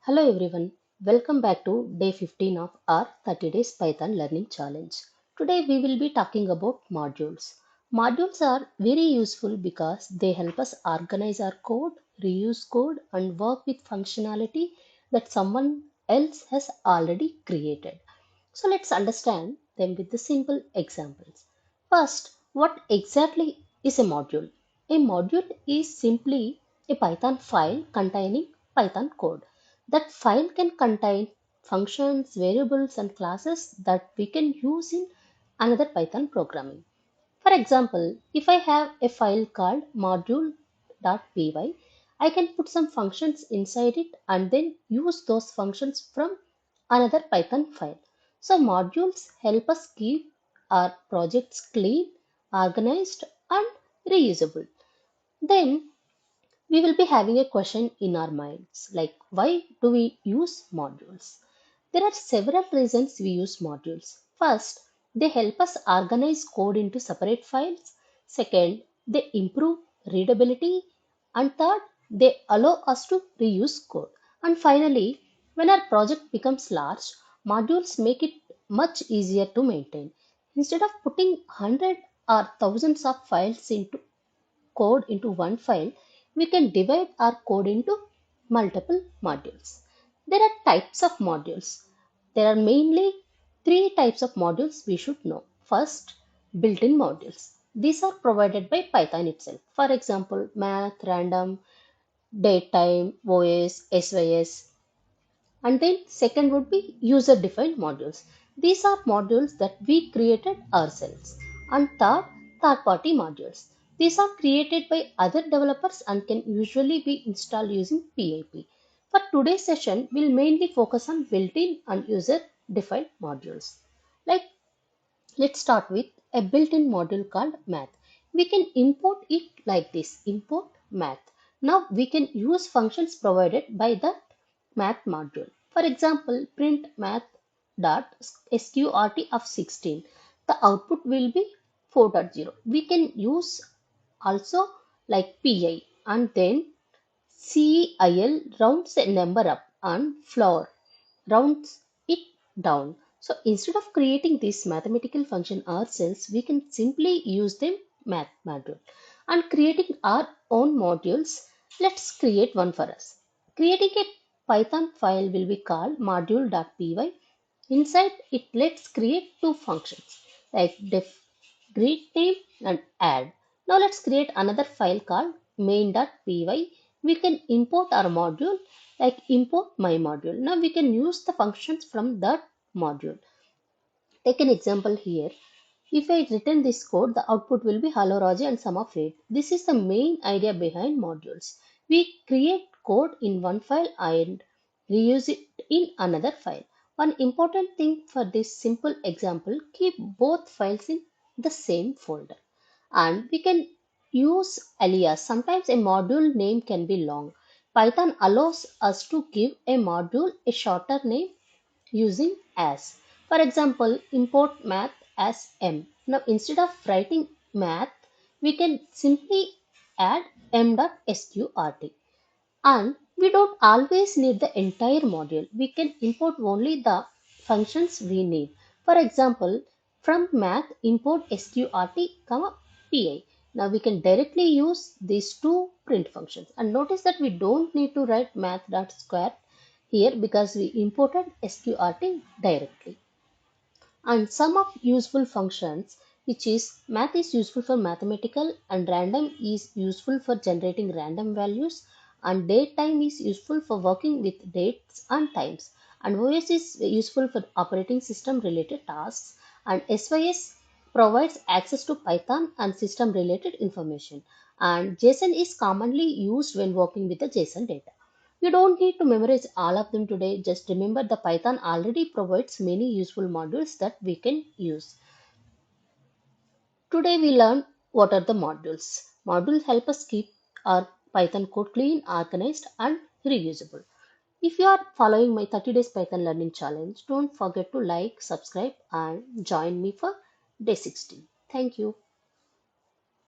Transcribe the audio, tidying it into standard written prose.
Hello everyone, welcome back to day 15 of our 30 days Python learning challenge. Today we will be talking about modules. Modules are very useful because they help us organize our code, reuse code and work with functionality that someone else has already created. So let's understand them with the simple examples. First, what exactly is a module? A module is simply a Python file containing Python code. That file can contain functions, variables, and classes that we can use in another Python programming. For example, if I have a file called module.py, I can put some functions inside it and then use those functions from another Python file. So modules help us keep our projects clean, organized, and reusable. Then we will be having a question in our minds like why do we use modules? There are several reasons we use modules. First, they help us organize code into separate files. Second, they improve readability. And third, they allow us to reuse code. And finally, when our project becomes large, modules make it much easier to maintain. Instead of putting hundreds or thousands of files into code into one file, we can divide our code into multiple modules. There are types of modules. There are mainly three types of modules we should know. First, built-in modules. These are provided by Python itself. For example, math, random, datetime, OS, SYS, and then second would be user defined modules. These are modules that we created ourselves. And third, third party modules. These are created by other developers and can usually be installed using PIP. For today's session, we'll mainly focus on built-in and user defined modules. Like, let's start with a built-in module called math. We can import it like this, import math. Now we can use functions provided by the math module. For example, print math.sqrt of 16. The output will be 4.0. We can use also like pi and then CEIL rounds a number up and floor rounds it down. So instead of creating this mathematical function ourselves, we can simply use them math module. And creating our own modules, let's create one for us. Creating a Python file will be called module.py. Inside it, let's create two functions like def, greet name and add. Now let's create another file called main.py. We can import our module like import mymodule. Now we can use the functions from that module. Take an example here. If I return this code, the output will be hello Raja and sum of 8. This is the main idea behind modules. We create code in one file and reuse it in another file. One important thing for this simple example, keep both files in the same folder. And we can use alias. Sometimes a module name can be long. Python allows us to give a module a shorter name using as. For example, import math as m. Now instead of writing math, we can simply add m.sqrt. And we don't always need the entire module. We can import only the functions we need. For example, from math, import sqrt, pi. Now we can directly use these two print functions. And notice that we don't need to write math.square here because we imported sqrt directly. And some of useful functions, which is math is useful for mathematical and random is useful for generating random values and date time is useful for working with dates and times and OS is useful for operating system related tasks and SYS provides access to Python and system related information and JSON is commonly used when working with the JSON data. You don't need to memorize all of them today. Just remember the Python already provides many useful modules that we can use. Today we learn what are the modules. Modules help us keep our Python code clean, organized and reusable. If you are following my 30 days Python learning challenge, don't forget to like, subscribe and join me for day 16. Thank you.